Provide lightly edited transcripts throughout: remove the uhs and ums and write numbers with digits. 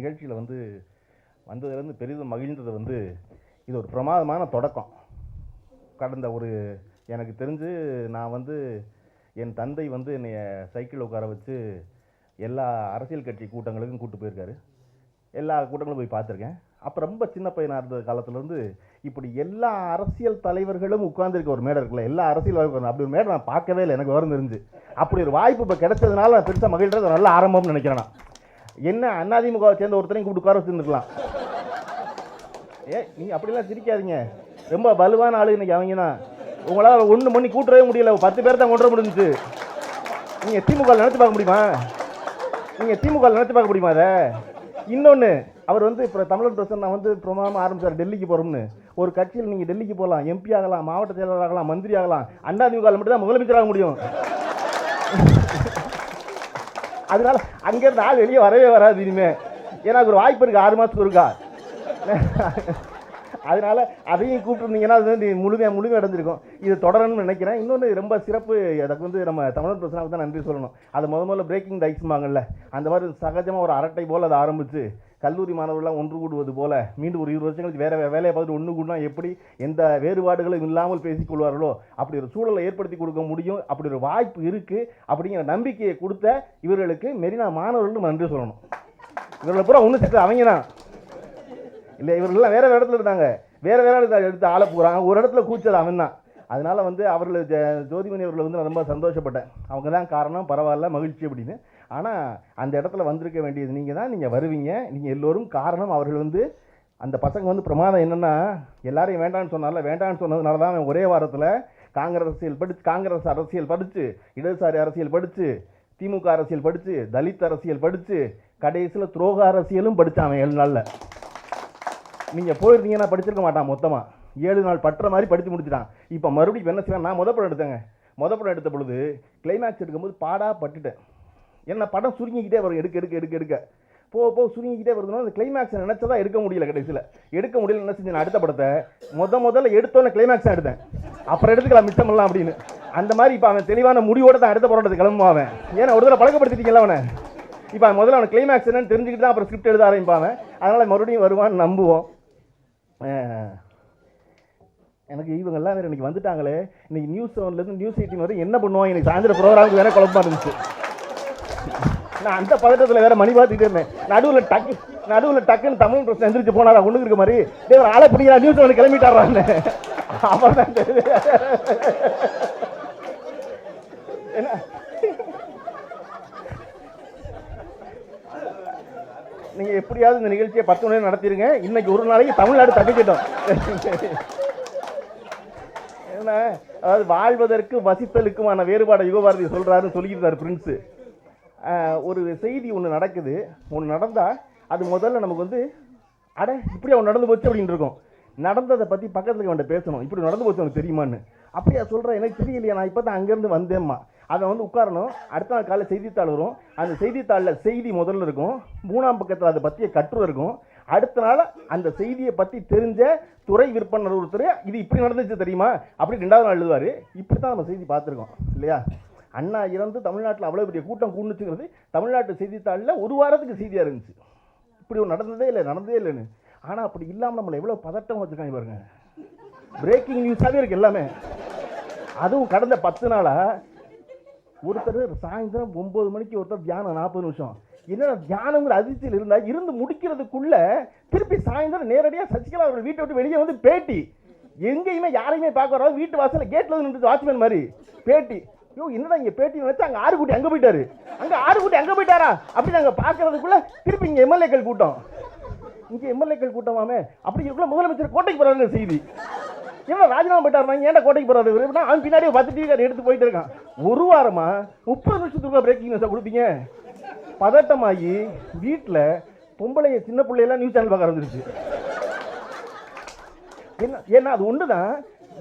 நிகழ்ச்சியில் வந்ததுலேருந்து பெரிதும் மகிழ்ந்தது இது ஒரு பிரமாதமான தொடக்கம். கடந்த எனக்கு தெரிஞ்சு நான் என் தந்தை என்னைய சைக்கிள் உட்கார வச்சு எல்லா அரசியல் கட்சி கூட்டங்களுக்கும் கூப்பிட்டு போயிருக்காரு. எல்லா கூட்டங்களும் போய் பார்த்துருக்கேன். அப்போ ரொம்ப சின்ன பையனாக இருந்த காலத்துலேருந்து இப்படி எல்லா அரசியல் தலைவர்களும் உட்கார்ந்துருக்க ஒரு மேடை இருக்குல்ல, எல்லா அரசியல் அப்படி ஒரு மேடை நான் பார்க்கவே இல்லை. எனக்கு வரும் தெரிஞ்சு அப்படி ஒரு வாய்ப்பு இப்போ கிடைச்சதுனால நான் பெருசாக மகிழ்றது நல்ல ஆரம்பம்னு நினைக்கிறேன். நான் என்ன அதிமுகவை சேர்ந்த ஒருத்தரையும் கூப்பிட்டு உட்கார வச்சுருந்துருக்கலாம். நீங்கள் அப்படிலாம் சிரிக்காதீங்க. ரொம்ப வலுவான ஆளு இன்னைக்கு அவங்க தான். உங்களால் 1 மணி கூட்டவே முடியல. 10 பேர் தான் கொண்டு வர முடிஞ்சிச்சு. நீங்கள் திமுக நினச்சி பார்க்க முடியுமா? அதை இன்னொன்று அவர் இப்போ தமிழர் பிரசன் நான் பிரமாதமாக ஆரம்பிச்சார் டெல்லிக்கு போகிறோம்னு. ஒரு கட்சியில் நீங்கள் டெல்லிக்கு போகலாம், எம்பி ஆகலாம், மாவட்ட செயலாளர் ஆகலாம், மந்திரி ஆகலாம். அதிமுக மட்டும் தான் முதலமைச்சராக முடியும். அதனால அங்கேருந்து ஆள் வெளியே வரவே வராது இனிமேல். ஏன்னா ஒரு வாய்ப்பு இருக்குது 6 மாதத்துக்கு இருக்கா. அதனால அதையும் கூப்பிட்டுருந்தீங்கன்னா அது முழுமையாக அடைஞ்சிருக்கும். இது தொடரணும்னு நினைக்கிறேன். இன்னொன்று ரொம்ப சிறப்பு, அதுக்கு நம்ம தமிழர் பிரச்சனைக்கு தான் நன்றி சொல்லணும். அது முதல்ல பிரேக்கிங் த ஐஸ்மாங்கல்ல, அந்த மாதிரி சகஜமாக ஒரு அரட்டை போல் அதை ஆரம்பித்து கல்லூரி மாணவர்கள்லாம் ஒன்று கூடுவது போல் மீண்டும் ஒரு 20 வருஷங்களுக்கு வேறு வேலையை பார்த்துட்டு ஒன்று கூடனா எப்படி எந்த வேறுபாடுகளும் இல்லாமல் பேசிக்கொள்வார்களோ அப்படி ஒரு சூழலை ஏற்படுத்தி கொடுக்க முடியும். அப்படி ஒரு வாய்ப்பு இருக்குது அப்படிங்கிற நம்பிக்கையை கொடுத்த இவர்களுக்கு மெரினா மாணவர்களுக்கு நன்றி சொல்லணும். இவர்களை பூரா ஒன்று சேர்த்து அவங்க தான் இல்லை, இவர்கள்லாம் வேறு இடத்துல இருந்தாங்க, வேறு எடுத்து ஆள போகிறாங்க. ஒரு இடத்துல கூச்சது அவன் தான். அதனால் அவர்கள் ஜோதிமணி அவர்களை நான் ரொம்ப சந்தோஷப்பட்டேன். அவங்க தான் காரணம், பரவாயில்ல, மகிழ்ச்சி அப்படின்னு. ஆனால் அந்த இடத்துல வந்திருக்க வேண்டியது நீங்கள் தான். நீங்கள் வருவீங்க, நீங்கள் எல்லோரும் காரணம். அவர்கள் அந்த பசங்க பிரமாதம் என்னென்னா, எல்லாரையும் வேண்டான்னு சொன்னதுனால தான் அவன் ஒரே வாரத்தில் காங்கிரஸ் அரசியல் படித்து, இடதுசாரி அரசியல் படித்து, திமுக அரசியல் படித்து, தலித் அரசியல் படித்து, கடைசியில் துரோக அரசியலும் படித்தான் அவன் 7 நாளில். நீங்கள் போயிருந்தீங்கன்னா படிச்சிருக்க மாட்டான். மொத்தமாக 7 நாள் பற்ற மாதிரி படித்து முடிச்சிட்டான். இப்போ மறுபடியும் என்ன செய்வேன், நான் படம் எடுத்த பொழுது கிளைமேக்ஸ் எடுக்கும்போது பட்டுட்டேன். என்ன படம் சுருங்கிக்கிட்டே வரும், எடுக்க போ சுருங்கிக்கிட்டே வருதுன்னா அந்த கிளைமேக்ஸ் நினச்சதா எடுக்க முடியல. கடைசியில் எடுக்க முடியல. என்ன செஞ்சேன், அடுத்த படத்தை முதல்ல எடுத்தோன்னே கிளைமேக்ஸ் தான் எடுத்தேன், அப்புறம் எடுத்துக்கலாம் மிச்சமெல்லாம் அப்படின்னு. அந்த மாதிரி இப்போ அவன் தெளிவான முடிவோடு தான் அடுத்த படத்தை கிளம்புவான். ஏன்னா ஒரு தடவை பழக்கப்படுத்திட்டீங்களா அவனை. இப்போ முதல்ல அவன் கிளைமேக்ஸ் என்னன்னு தெரிஞ்சுக்கிட்டு தான் அப்புறம் ஸ்கிரிப்ட் எழுத ஆரம்பிப்பாங்க. அதனால் மறுபடியும் வருவான்னு நம்புவோம். எனக்கு இவங்கெல்லாம் வேறு இன்றைக்கி வந்துட்டாங்களே, இன்றைக்கி நியூஸ் 7லேருந்து நியூஸ் 18 வரை என்ன பண்ணுவாங்க. எனக்கு சாயந்தரம் ப்ரோக்ராமுக்கு வேறு குழப்பமாக இருந்துச்சு. நான் அந்த பதட்டத்தில் வேறு மணி பார்த்துக்கிட்டே இருந்தேன். நடுவில் டக்குன்னு தமிழ் பிரச்சனை எந்திரிச்சு போனாரா ஒன்றுக்கு இருக்க மாதிரி தேவர் ஆளை பிடிக்கிறா நியூஸ் 7 கிளம்பிட்டாரான்னு. அப்புறம் தான் என்ன நீங்கள் எப்படியாவது இந்த நிகழ்ச்சியை 10 மணி நடத்திடுங்க. இன்னைக்கு ஒரு நாளைக்கு தமிழ்நாடு தப்பிக்கிட்டோம். ஏன்னா அதாவது வாழ்வதற்கு வசித்தலுக்குமான வேறுபாடை யுகபாரதி சொல்கிறாருன்னு சொல்லிக்கிட்டார் பிரின்ஸு. ஒரு செய்தி ஒன்று நடந்தால் அது முதல்ல நமக்கு இப்படி அவன் நடந்து போச்சு அப்படின்னு இருக்கும். நடந்ததை பற்றி பக்கத்தில் அவன்கிட்ட பேசணும். இப்படி நடந்து போச்சு அவனுக்கு தெரியுமான்னு. அப்படியா சொல்கிறேன், எனக்கு தெரியலையா, நான் இப்போ தான் அங்கேருந்து வந்தேம்மா. அதை உட்காரணும். அடுத்த நாள் காலையில் செய்தித்தாள் வரும். அந்த செய்தித்தாளில் செய்தி முதல்ல இருக்கும், 3ஆம் பக்கத்தில் அதை பற்றிய கட்டுரை இருக்கும். அடுத்த நாள் அந்த செய்தியை பற்றி தெரிஞ்ச துறை விற்பனர் ஒருத்தர் இது இப்படி நடந்துச்சு தெரியுமா அப்படி 2வது நாள் எழுதுவார். இப்படி தான் நம்ம செய்தி பார்த்துருக்கோம் இல்லையா. அண்ணா இறந்து தமிழ்நாட்டில் அவ்வளோ பெரிய கூட்டம் கூண்டுச்சுங்கிறது தமிழ்நாட்டு செய்தித்தாளில் ஒரு வாரத்துக்கு செய்தியாக இருந்துச்சு. இப்படி ஒன்று நடந்ததே இல்லைன்னு. ஆனால் அப்படி இல்லாமல் நம்மளை எவ்வளோ பதட்டம் வச்சுருக்காங்க பாருங்க. பிரேக்கிங் நியூஸாகவே இருக்குது எல்லாமே. அதுவும் கடந்த 10 நாளாக ஒருத்தர் சாயந்தரம் 9 மணிக்கு ஒருத்தர் தியானம் 40 நிமிஷம். என்னடா தியானங்கிற அதிர்ச்சியில் இருந்து முடிக்கிறதுக்குள்ள திருப்பி சாயந்தரம் நேரடியாக சசிகலா அவர்கள் வீட்டை விட்டு வெளியே பேட்டி. எங்கேயுமே யாரையுமே பார்க்க வராது. வீட்டு வாசலில் கேட்டில் நின்று வாட்ச்மேன் மாதிரி பேட்டி. என்னடா இங்கே பேட்டி நினைச்சா அங்கே ஆறுகுட்டி அங்கே போயிட்டாரா அப்படி நாங்கள் பார்க்கறதுக்குள்ள திருப்பி இங்கே எம்எல்ஏக்கள் கூட்டமாமே. அப்படி இருக்குள்ள முதலமைச்சர் கோட்டைக்கு போறாங்க செய்தி. ஏன்னா ராஜினாமா போயிட்டாருனா ஏன்டா கோட்டைக்கு போறாரு, அவன் பின்னாடியே 10 டிவி எடுத்து போயிட்டு இருக்கான். ஒரு வாரமா 30 நிமிஷத்துக்கு பிரேக்கிங் நியூஸை கொடுப்பீங்க. பதட்டமாகி வீட்டில் பொம்பளைய சின்ன பிள்ளையெல்லாம் நியூஸ் சேனல் பார்க்க ஆரம்பிச்சிருச்சு. ஏன்னா அது ஒன்று தான்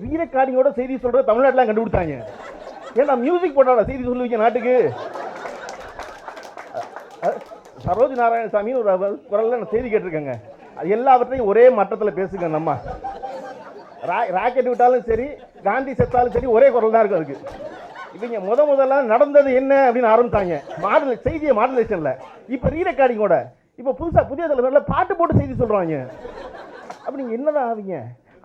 வீரக்காரியோட செய்தி சொல்கிற தமிழ்நாட்டில் கண்டுபிடிச்சாங்க. ஏன்னா மியூசிக் போட்டாடா செய்தி சொல்லுவீங்க நாட்டுக்கு. சரோஜ் நாராயணசாமி ஒரு குரலில் நான் செய்தி கேட்டிருக்கேங்க. எல்லாவற்றையும் ஒரே மட்டத்தில் பேசுங்க. நம்ம ராக்கெட் விட்டாலும் சரி, காந்தி செத்தாலும் சரி, ஒரே குரல் தான் இருக்கும் அதுக்கு. இவங்க முதல்ல நடந்தது என்ன அப்படின்னு ஆரம்பித்தாங்க செய்தியை மாடுலேஷனில். இப்போ ரீரெக்கார்டிங்கோட இப்போ புதிய தலைவரில் பாட்டு போட்டு செய்தி சொல்கிறாங்க. அப்போ நீங்கள் என்னதான் ஆவீங்க?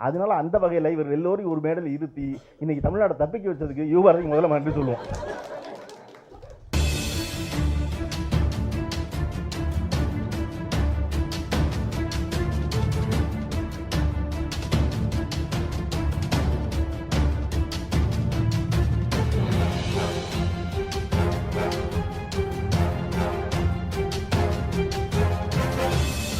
அதனால அந்த வகையில் இவர் எல்லோரையும் ஒரு மேடையில் இருத்தி இன்னைக்கு தமிழ்நாட்டை தப்பிக்க வச்சதுக்கு யுவபாரதிக்கு முதல்ல நன்றி சொல்லுவோம்.